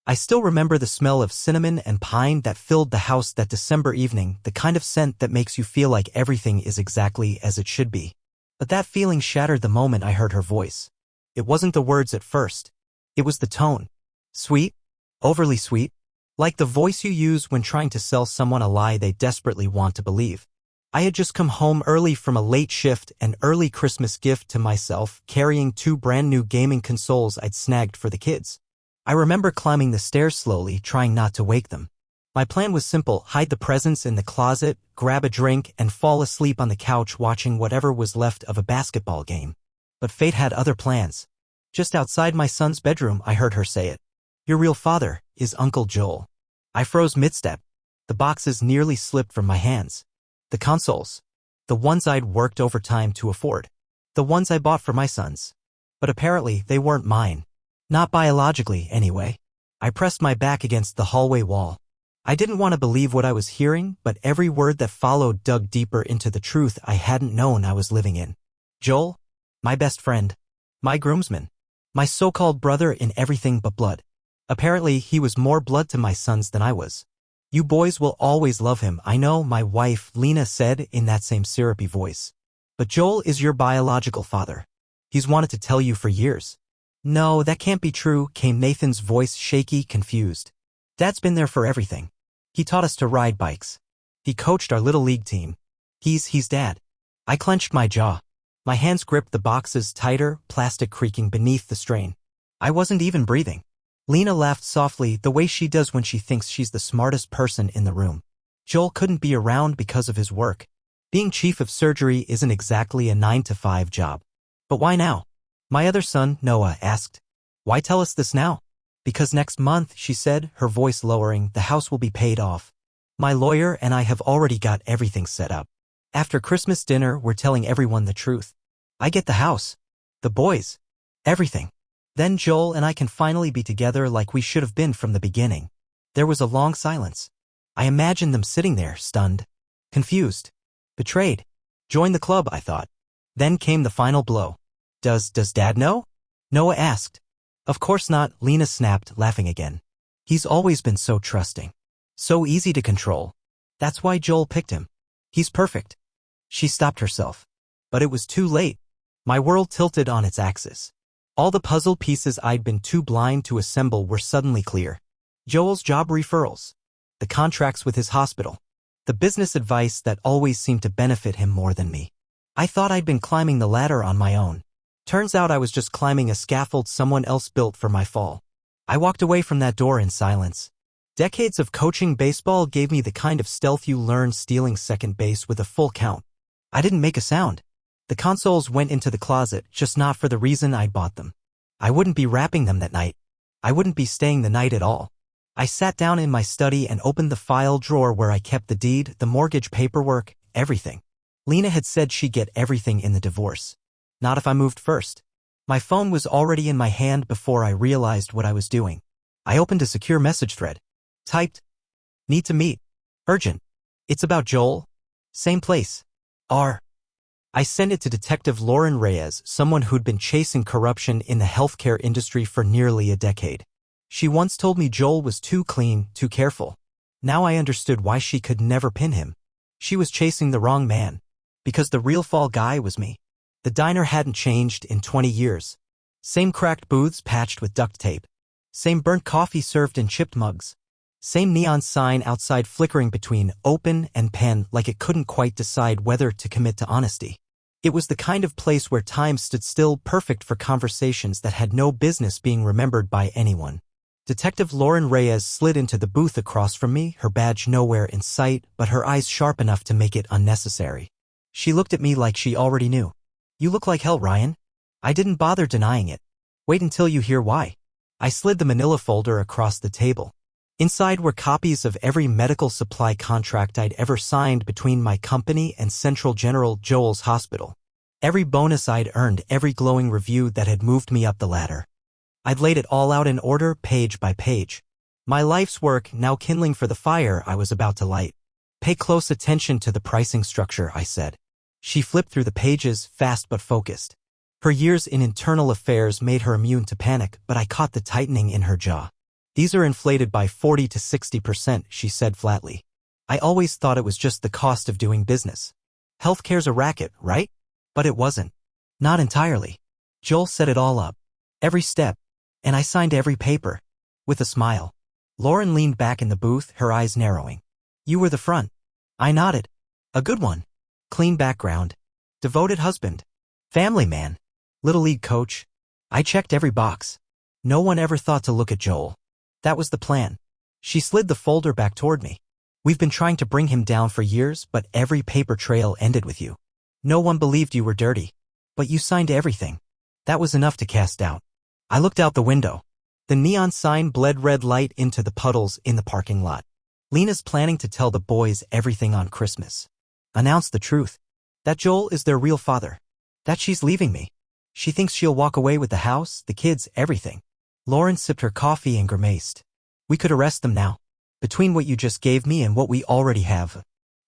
I still remember the smell of cinnamon and pine that filled the house that December evening, the kind of scent that makes you feel like everything is exactly as it should be. But that feeling shattered the moment I heard her voice. It wasn't the words at first. It was the tone. Sweet? Overly sweet? Like the voice you use when trying to sell someone a lie they desperately want to believe. I had just come home early from a late shift, an early Christmas gift to myself, carrying 2 brand new gaming consoles I'd snagged for the kids. I remember climbing the stairs slowly, trying not to wake them. My plan was simple: hide the presents in the closet, grab a drink, and fall asleep on the couch watching whatever was left of a basketball game. But fate had other plans. Just outside my son's bedroom, I heard her say it. "Your real father is Uncle Joel." I froze mid-step. The boxes nearly slipped from my hands. The consoles. The ones I'd worked overtime to afford. The ones I bought for my sons. But apparently they weren't mine. Not biologically, anyway. I pressed my back against the hallway wall. I didn't want to believe what I was hearing, but every word that followed dug deeper into the truth I hadn't known I was living in. Joel? My best friend. My groomsman. My so-called brother in everything but blood. Apparently, he was more blood to my sons than I was. "You boys will always love him, I know," my wife, Lena, said in that same syrupy voice. "But Joel is your biological father. He's wanted to tell you for years." "No, that can't be true," came Nathan's voice, shaky, confused. "Dad's been there for everything. He taught us to ride bikes. He coached our little league team. He's Dad." I clenched my jaw. My hands gripped the boxes tighter, plastic creaking beneath the strain. I wasn't even breathing. Lena laughed softly, the way she does when she thinks she's the smartest person in the room. "Joel couldn't be around because of his work. Being chief of surgery isn't exactly a 9-to-5 job." "But why now?" my other son, Noah, asked. "Why tell us this now?" "Because next month," she said, her voice lowering, "the house will be paid off. My lawyer and I have already got everything set up. After Christmas dinner, we're telling everyone the truth. I get the house, the boys, everything. Then Joel and I can finally be together like we should have been from the beginning." There was a long silence. I imagined them sitting there, stunned, confused, betrayed. Join the club, I thought. Then came the final blow. Does Dad know?" Noah asked. "Of course not," Lena snapped, laughing again. "He's always been so trusting. So easy to control. That's why Joel picked him. He's perfect." She stopped herself. But it was too late. My world tilted on its axis. All the puzzle pieces I'd been too blind to assemble were suddenly clear. Joel's job referrals. The contracts with his hospital. The business advice that always seemed to benefit him more than me. I thought I'd been climbing the ladder on my own. Turns out I was just climbing a scaffold someone else built for my fall. I walked away from that door in silence. Decades of coaching baseball gave me the kind of stealth you learn stealing second base with a full count. I didn't make a sound. The consoles went into the closet, just not for the reason I'd bought them. I wouldn't be wrapping them that night. I wouldn't be staying the night at all. I sat down in my study and opened the file drawer where I kept the deed, the mortgage paperwork, everything. Lena had said she'd get everything in the divorce. Not if I moved first. My phone was already in my hand before I realized what I was doing. I opened a secure message thread. Typed, "Need to meet. Urgent. It's about Joel. Same place. R." I sent it to Detective Lauren Reyes, someone who'd been chasing corruption in the healthcare industry for nearly a decade. She once told me Joel was too clean, too careful. Now I understood why she could never pin him. She was chasing the wrong man. Because the real fall guy was me. The diner hadn't changed in 20 years. Same cracked booths patched with duct tape. Same burnt coffee served in chipped mugs. Same neon sign outside flickering between open and pen like it couldn't quite decide whether to commit to honesty. It was the kind of place where time stood still, perfect for conversations that had no business being remembered by anyone. Detective Lauren Reyes slid into the booth across from me, her badge nowhere in sight, but her eyes sharp enough to make it unnecessary. She looked at me like she already knew. "You look like hell, Ryan." I didn't bother denying it. "Wait until you hear why." I slid the manila folder across the table. Inside were copies of every medical supply contract I'd ever signed between my company and Central General Joel's hospital. Every bonus I'd earned, every glowing review that had moved me up the ladder. I'd laid it all out in order, page by page. My life's work now kindling for the fire I was about to light. "Pay close attention to the pricing structure," I said. She flipped through the pages, fast but focused. Her years in internal affairs made her immune to panic, but I caught the tightening in her jaw. These are inflated by 40 to 60%, she said flatly. I always thought it was just the cost of doing business. Healthcare's a racket, right? But it wasn't. Not entirely. Joel set it all up. Every step. And I signed every paper. With a smile. Lauren leaned back in the booth, her eyes narrowing. You were the front. I nodded. A good one. Clean background. Devoted husband. Family man. Little league coach. I checked every box. No one ever thought to look at Joel. That was the plan. She slid the folder back toward me. We've been trying to bring him down for years, but every paper trail ended with you. No one believed you were dirty. But you signed everything. That was enough to cast doubt. I looked out the window. The neon sign bled red light into the puddles in the parking lot. Lena's planning to tell the boys everything on Christmas. Announce the truth. That Joel is their real father. That she's leaving me. She thinks she'll walk away with the house, the kids, everything. Lauren sipped her coffee and grimaced. We could arrest them now. Between what you just gave me and what we already have.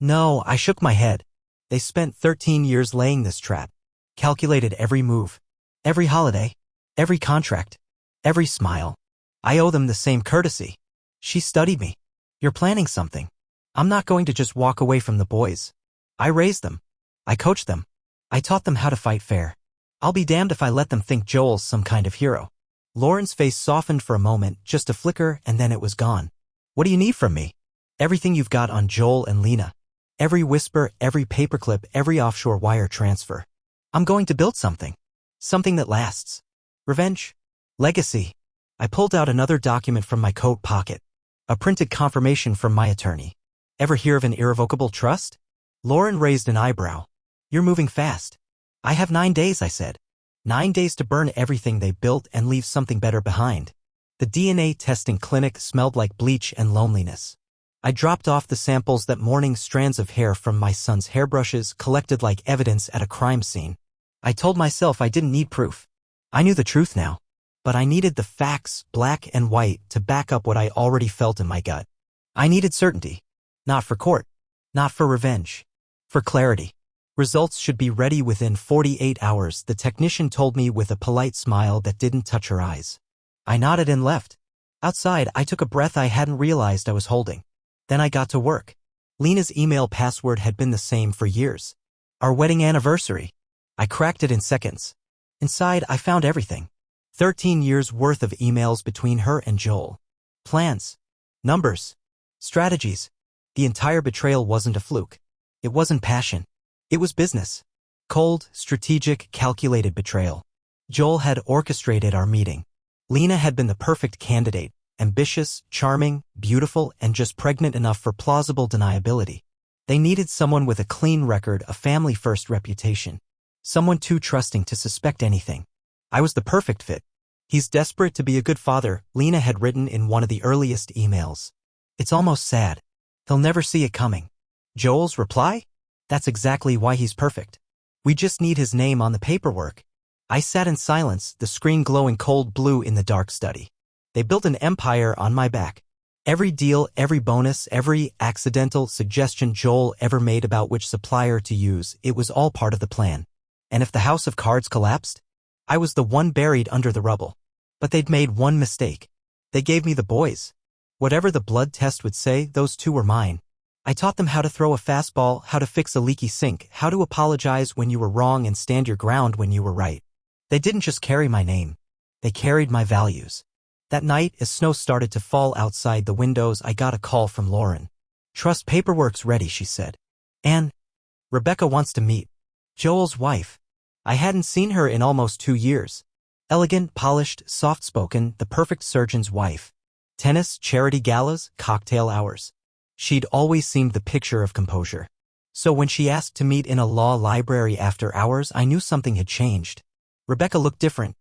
No, I shook my head. They spent 13 years laying this trap. Calculated every move. Every holiday. Every contract. Every smile. I owe them the same courtesy. She studied me. You're planning something. I'm not going to just walk away from the boys. I raised them. I coached them. I taught them how to fight fair. I'll be damned if I let them think Joel's some kind of hero. Lauren's face softened for a moment, just a flicker, and then it was gone. What do you need from me? Everything you've got on Joel and Lena. Every whisper, every paperclip, every offshore wire transfer. I'm going to build something. Something that lasts. Revenge. Legacy. I pulled out another document from my coat pocket. A printed confirmation from my attorney. Ever hear of an irrevocable trust? Lauren raised an eyebrow. You're moving fast. I have 9 days, I said. 9 days to burn everything they built and leave something better behind. The DNA testing clinic smelled like bleach and loneliness. I dropped off the samples that morning, strands of hair from my son's hairbrushes collected like evidence at a crime scene. I told myself I didn't need proof. I knew the truth now. But I needed the facts, black and white, to back up what I already felt in my gut. I needed certainty. Not for court. Not for revenge. For clarity. Results should be ready within 48 hours, the technician told me with a polite smile that didn't touch her eyes. I nodded and left. Outside, I took a breath I hadn't realized I was holding. Then I got to work. Lena's email password had been the same for years. Our wedding anniversary. I cracked it in seconds. Inside, I found everything. 13 years worth of emails between her and Joel. Plans. Numbers. Strategies. The entire betrayal wasn't a fluke. It wasn't passion. It was business. Cold, strategic, calculated betrayal. Joel had orchestrated our meeting. Lena had been the perfect candidate, ambitious, charming, beautiful, and just pregnant enough for plausible deniability. They needed someone with a clean record, a family-first reputation. Someone too trusting to suspect anything. I was the perfect fit. He's desperate to be a good father, Lena had written in one of the earliest emails. It's almost sad. He'll never see it coming. Joel's reply? That's exactly why he's perfect. We just need his name on the paperwork. I sat in silence, the screen glowing cold blue in the dark study. They built an empire on my back. Every deal, every bonus, every accidental suggestion Joel ever made about which supplier to use, it was all part of the plan. And if the house of cards collapsed, I was the one buried under the rubble. But they'd made one mistake. They gave me the boys. Whatever the blood test would say, those two were mine. I taught them how to throw a fastball, how to fix a leaky sink, how to apologize when you were wrong and stand your ground when you were right. They didn't just carry my name. They carried my values. That night, as snow started to fall outside the windows, I got a call from Lauren. Trust paperwork's ready, she said. And Rebecca wants to meet. Joel's wife. I hadn't seen her in almost 2 years. Elegant, polished, soft-spoken, the perfect surgeon's wife. Tennis, charity galas, cocktail hours. She'd always seemed the picture of composure. So when she asked to meet in a law library after hours, I knew something had changed. Rebecca looked different.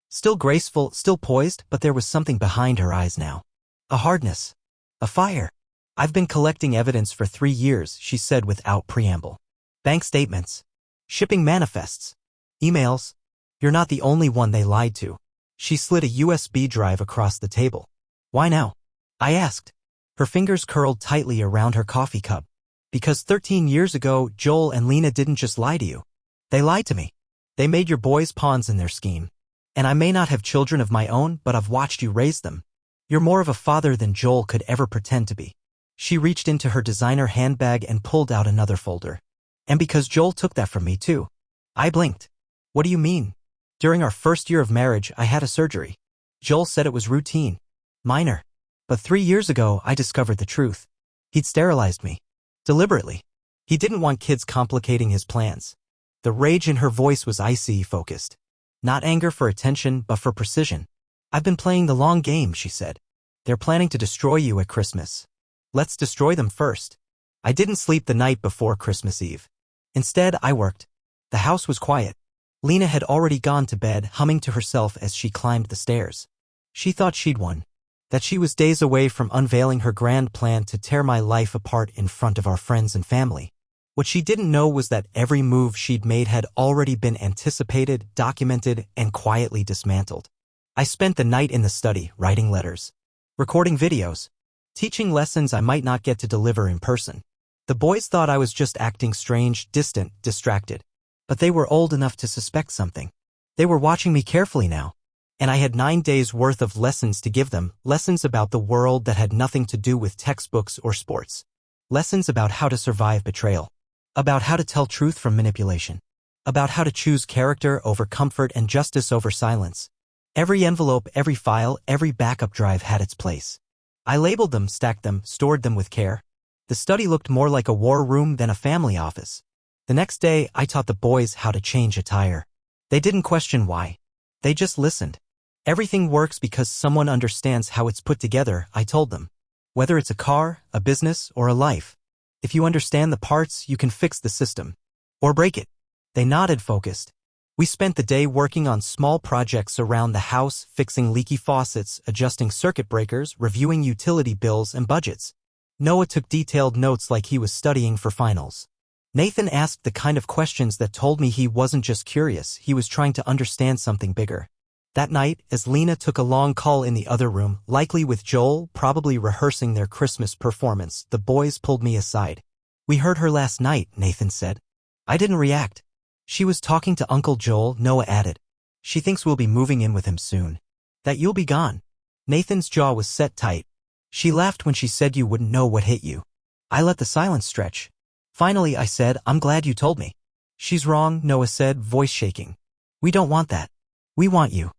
Still graceful, still poised, but there was something behind her eyes now. A hardness. A fire. I've been collecting evidence for 3 years, she said without preamble. Bank statements. Shipping manifests. Emails. You're not the only one they lied to. She slid a USB drive across the table. Why now? I asked. Her fingers curled tightly around her coffee cup. Because 13 years ago, Joel and Lena didn't just lie to you. They lied to me. They made your boys pawns in their scheme. And I may not have children of my own, but I've watched you raise them. You're more of a father than Joel could ever pretend to be. She reached into her designer handbag and pulled out another folder. And because Joel took that from me too. I blinked. What do you mean? During our first year of marriage, I had a surgery. Joel said it was routine. Minor. But 3 years ago, I discovered the truth. He'd sterilized me. Deliberately. He didn't want kids complicating his plans. The rage in her voice was icy focused. Not anger for attention, but for precision. I've been playing the long game, she said. They're planning to destroy you at Christmas. Let's destroy them first. I didn't sleep the night before Christmas Eve. Instead, I worked. The house was quiet. Lena had already gone to bed, humming to herself as she climbed the stairs. She thought she'd won. That she was days away from unveiling her grand plan to tear my life apart in front of our friends and family. What she didn't know was that every move she'd made had already been anticipated, documented, and quietly dismantled. I spent the night in the study, writing letters, recording videos, teaching lessons I might not get to deliver in person. The boys thought I was just acting strange, distant, distracted. But they were old enough to suspect something. They were watching me carefully now. And I had 9 days' worth of lessons to give them, lessons about the world that had nothing to do with textbooks or sports. Lessons about how to survive betrayal. About how to tell truth from manipulation. About how to choose character over comfort and justice over silence. Every envelope, every file, every backup drive had its place. I labeled them, stacked them, stored them with care. The study looked more like a war room than a family office. The next day, I taught the boys how to change a tire. They didn't question why. They just listened. Everything works because someone understands how it's put together, I told them. Whether it's a car, a business, or a life. If you understand the parts, you can fix the system. Or break it. They nodded, focused. We spent the day working on small projects around the house, fixing leaky faucets, adjusting circuit breakers, reviewing utility bills and budgets. Noah took detailed notes like he was studying for finals. Nathan asked the kind of questions that told me he wasn't just curious, he was trying to understand something bigger. That night, as Lena took a long call in the other room, likely with Joel, probably rehearsing their Christmas performance, the boys pulled me aside. We heard her last night, Nathan said. I didn't react. She was talking to Uncle Joel, Noah added. She thinks we'll be moving in with him soon. That you'll be gone. Nathan's jaw was set tight. She laughed when she said you wouldn't know what hit you. I let the silence stretch. Finally, I said, I'm glad you told me. She's wrong, Noah said, voice shaking. We don't want that. We want you.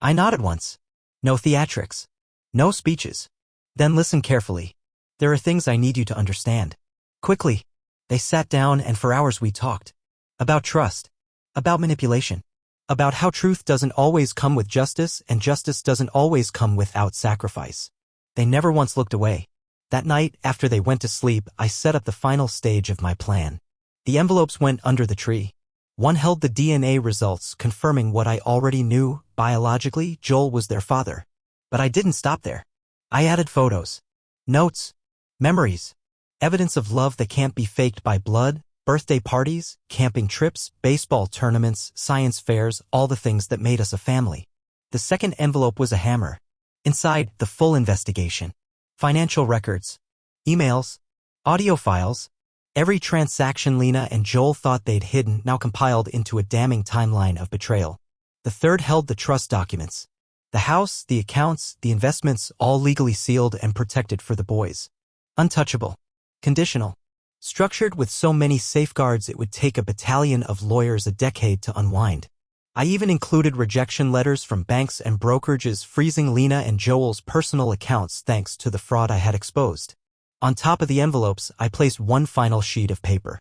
I nodded once. No theatrics. No speeches. Then listen carefully. There are things I need you to understand. Quickly. They sat down and for hours we talked. About trust. About manipulation. About how truth doesn't always come with justice and justice doesn't always come without sacrifice. They never once looked away. That night, after they went to sleep, I set up the final stage of my plan. The envelopes went under the tree. One held the DNA results, confirming what I already knew. Biologically, Joel was their father. But I didn't stop there. I added photos, notes, memories, evidence of love that can't be faked by blood, birthday parties, camping trips, baseball tournaments, science fairs, all the things that made us a family. The second envelope was a hammer. Inside, the full investigation. Financial records, emails, audio files, every transaction Lena and Joel thought they'd hidden now compiled into a damning timeline of betrayal. The third held the trust documents. The house, the accounts, the investments, all legally sealed and protected for the boys. Untouchable. Conditional. Structured with so many safeguards it would take a battalion of lawyers a decade to unwind. I even included rejection letters from banks and brokerages freezing Lena and Joel's personal accounts thanks to the fraud I had exposed. On top of the envelopes, I placed one final sheet of paper.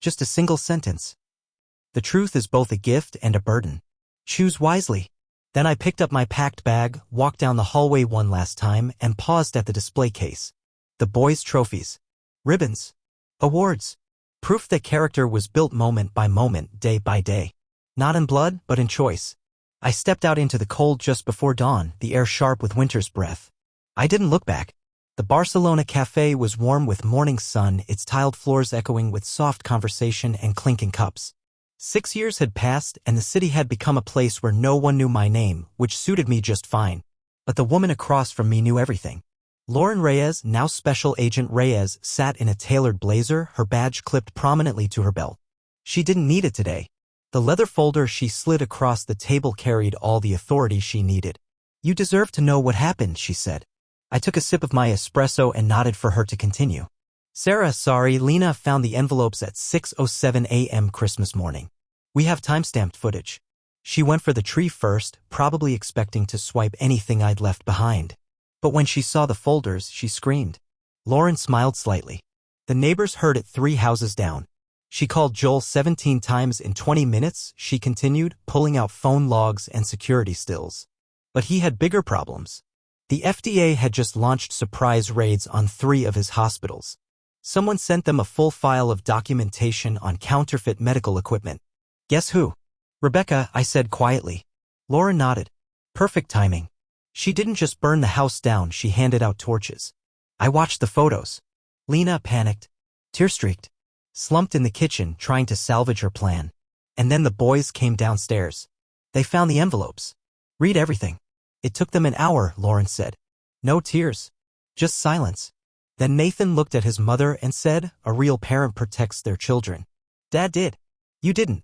Just a single sentence. The truth is both a gift and a burden. Choose wisely. Then I picked up my packed bag, walked down the hallway one last time, and paused at the display case. The boys' trophies. Ribbons. Awards. Proof that character was built moment by moment, day by day. Not in blood, but in choice. I stepped out into the cold just before dawn, the air sharp with winter's breath. I didn't look back. The Barcelona cafe was warm with morning sun, its tiled floors echoing with soft conversation and clinking cups. 6 years had passed, and the city had become a place where no one knew my name, which suited me just fine. But the woman across from me knew everything. Lauren Reyes, now Special Agent Reyes, sat in a tailored blazer, her badge clipped prominently to her belt. She didn't need it today. The leather folder she slid across the table carried all the authority she needed. You deserve to know what happened, she said. I took a sip of my espresso and nodded for her to continue. Sarah, sorry, Lena found the envelopes at 6:07 a.m. Christmas morning. We have timestamped footage. She went for the tree first, probably expecting to swipe anything I'd left behind. But when she saw the folders, she screamed. Lauren smiled slightly. The neighbors heard it 3 houses down. She called Joel 17 times in 20 minutes, she continued, pulling out phone logs and security stills. But he had bigger problems. The FDA had just launched surprise raids on 3 of his hospitals. Someone sent them a full file of documentation on counterfeit medical equipment. Guess who? Rebecca, I said quietly. Lauren nodded. Perfect timing. She didn't just burn the house down, she handed out torches. I watched the photos. Lena panicked. Tear-streaked. Slumped in the kitchen, trying to salvage her plan. And then the boys came downstairs. They found the envelopes. Read everything. It took them an hour, Lauren said. No tears. Just silence. Then Nathan looked at his mother and said, a real parent protects their children. Dad did. You didn't.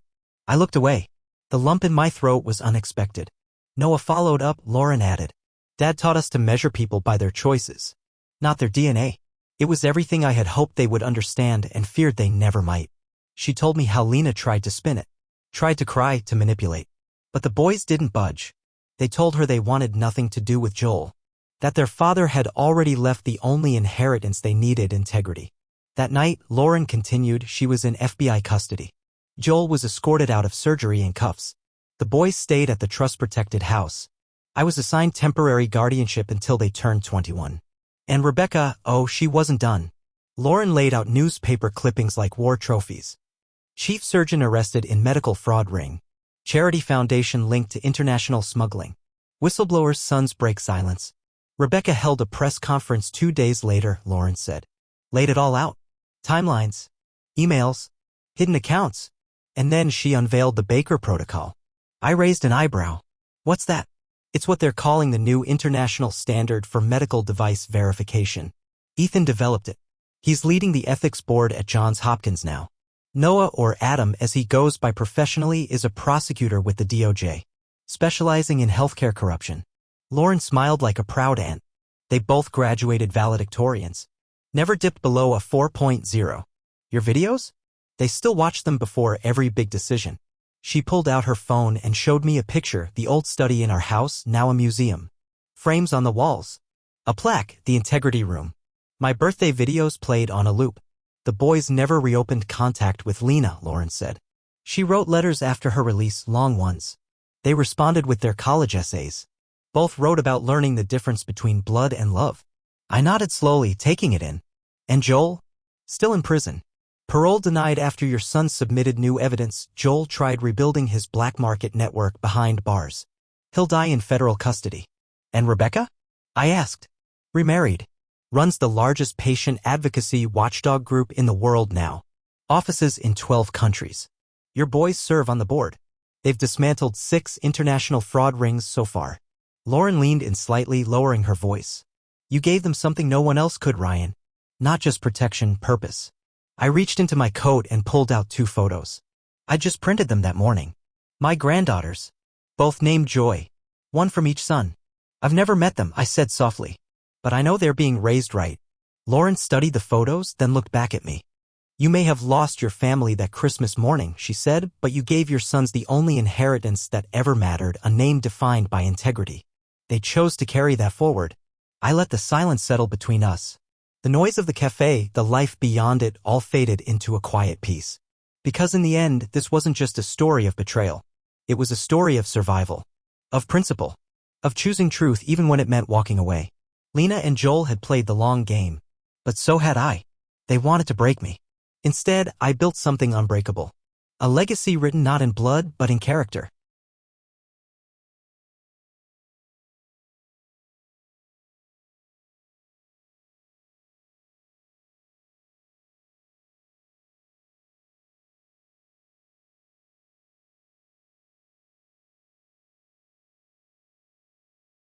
I looked away. The lump in my throat was unexpected. Noah followed up, Lauren added. Dad taught us to measure people by their choices, not their DNA. It was everything I had hoped they would understand and feared they never might. She told me how Lena tried to spin it, tried to cry, to manipulate. But the boys didn't budge. They told her they wanted nothing to do with Joel, that their father had already left the only inheritance they needed, integrity. That night, Lauren continued, she was in FBI custody. Joel was escorted out of surgery in cuffs. The boys stayed at the trust-protected house. I was assigned temporary guardianship until they turned 21. And Rebecca, oh, she wasn't done. Lauren laid out newspaper clippings like war trophies. Chief surgeon arrested in medical fraud ring. Charity foundation linked to international smuggling. Whistleblower's sons break silence. Rebecca held a press conference 2 days later, Lauren said. Laid it all out. Timelines. Emails. Hidden accounts. And then she unveiled the Baker Protocol. I raised an eyebrow. What's that? It's what they're calling the new international standard for medical device verification. Ethan developed it. He's leading the ethics board at Johns Hopkins now. Noah, or Adam as he goes by professionally, is a prosecutor with the DOJ, specializing in healthcare corruption. Lauren smiled like a proud aunt. They both graduated valedictorians. Never dipped below a 4.0. Your videos? They still watch them before every big decision. She pulled out her phone and showed me a picture, the old study in our house, now a museum. Frames on the walls. A plaque, the integrity room. My birthday videos played on a loop. The boys never reopened contact with Lena, Lauren said. She wrote letters after her release, long ones. They responded with their college essays. Both wrote about learning the difference between blood and love. I nodded slowly, taking it in. And Joel? Still in prison. Parole denied after your son submitted new evidence. Joel tried rebuilding his black market network behind bars. He'll die in federal custody. And Rebecca? I asked. Remarried. Runs the largest patient advocacy watchdog group in the world now. Offices in 12 countries. Your boys serve on the board. They've dismantled 6 international fraud rings so far. Lauren leaned in slightly, lowering her voice. You gave them something no one else could, Ryan. Not just protection, purpose. I reached into my coat and pulled out 2 photos. I just printed them that morning. My granddaughters. Both named Joy. One from each son. I've never met them, I said softly. But I know they're being raised right. Lauren studied the photos, then looked back at me. You may have lost your family that Christmas morning, she said, but you gave your sons the only inheritance that ever mattered, a name defined by integrity. They chose to carry that forward. I let the silence settle between us. The noise of the cafe, the life beyond it, all faded into a quiet peace. Because in the end, this wasn't just a story of betrayal. It was a story of survival. Of principle. Of choosing truth even when it meant walking away. Lena and Joel had played the long game. But so had I. They wanted to break me. Instead, I built something unbreakable. A legacy written not in blood but in character.